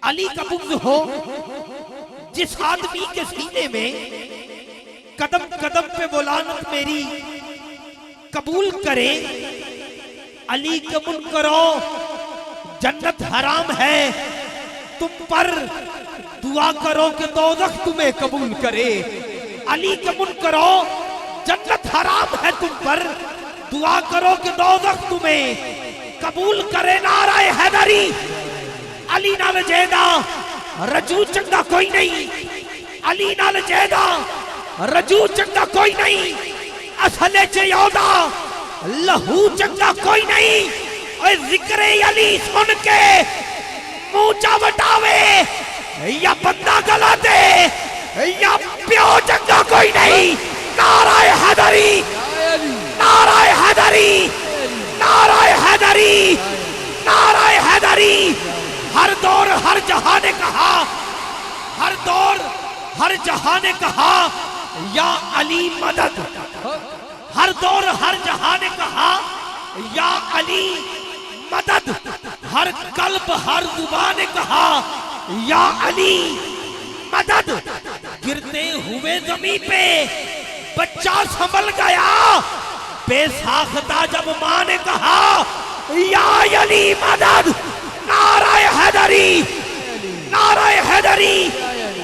علی کا بغض ہو جس آدمی کے سینے میں، قدم قدم پہ وہ لعنت میری قبول کرے۔ علی کے منکروں جنت حرام ہے تم پر، دعا کرو کہ دوزخ تمہیں قبول کرے۔ علی کے منکروں جنت حرام ہے تم پر، دعا کرو کہ دوزخ تمہیں قبول کرے۔ نعرہ حیدری، علی نال جیدہ رجو چنگا کوئی نہیں، علی نال جیدہ رجو چنگا کوئی نہیں، اصل چیودہ لہو چنگا کوئی نہیں۔ اے ذکر علی سن کے موچا وٹاوے یا بندہ گلا دے یا پیو چنگا کوئی نہیں۔ نعرہ حیدری، نعرہ حیدری، نعرہ حیدری، نعرہ حیدری۔ ہر دور ہر جہاں نے کہا، ہر دور ہر جہاں نے کہا یا علی مدد، ہر دور ہر جہاں نے کہا یا علی مدد، ہر قلب ہر زبان نے کہا یا علی مدد۔ گرتے ہوئے زمین پہ بچہ سنبھل گیا، بے ساختہ جب ماں نے کہا یا علی مدد۔ نعرہ حیدری، نعرہ حیدری۔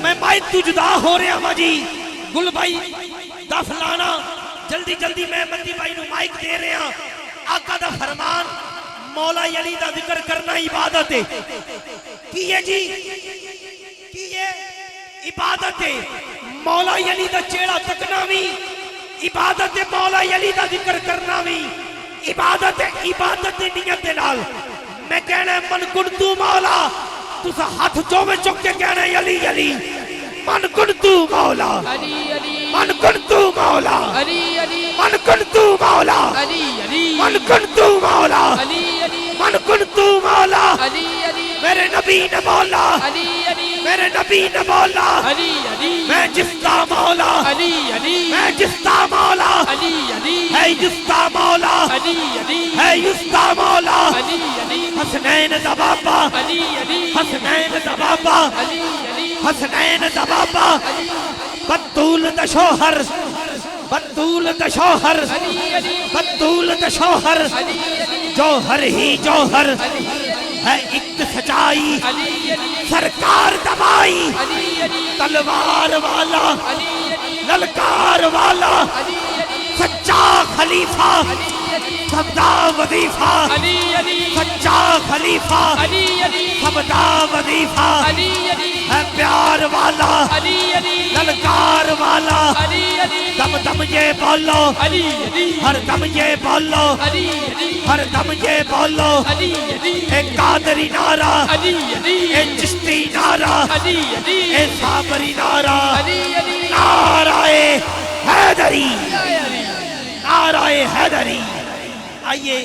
میں مائک تو جدا ہو رہا ہوں جی، گل بھائی دف لانا جلدی جلدی، میں مندی بھائی نو مائک دے رہا۔ آقا دا فرمان مولا علی دا ذکر کرنا عبادت ہے، کیے جی کیے عبادت ہے۔ مولا علی دا چیڑا تکنا بھی عبادت ہے، مولا علی دا ذکر کرنا بھی عبادت ہے۔ عبادت دی نیت دے نال میں کہنا ہے من کنتو مولا، تسا ہاتھ جو میں چک کے کہنا ہے علی علی، من کنتو مولا، من کنتو مولا، من کنتو مولا، من کنتو مولا، من کنتو مولا۔ میرے نبی نے بولا، میرے نبی نے بولا، میں جستا مولا، میں جستا مولا، ہے جستا مولا، ہے جستا مولا۔ حسنین دا بابا، حسنین دا بابا، حسنین دا بابا، بطول دا شوہر، بطول دا شوہر، بطول دا شوہر، جوہر ہی جوہر ہے ایک سچائی، سرکار دبائی تلوار والا، للکار والا، سچا خلیفہ، سبدا وظیفہ، سچا خلیفہ، سبدا وظیفہ ہے پیار والا، للکار والا۔ دم دم یہ بولو، ہر دم یہ بولو، ہر دم یہ بولو، ایک قادری نعرہ، ایک چشتی نعرہ، ایک صابری نعرہ، نعرہ حیدری، نعرہ حیدری۔ آئیے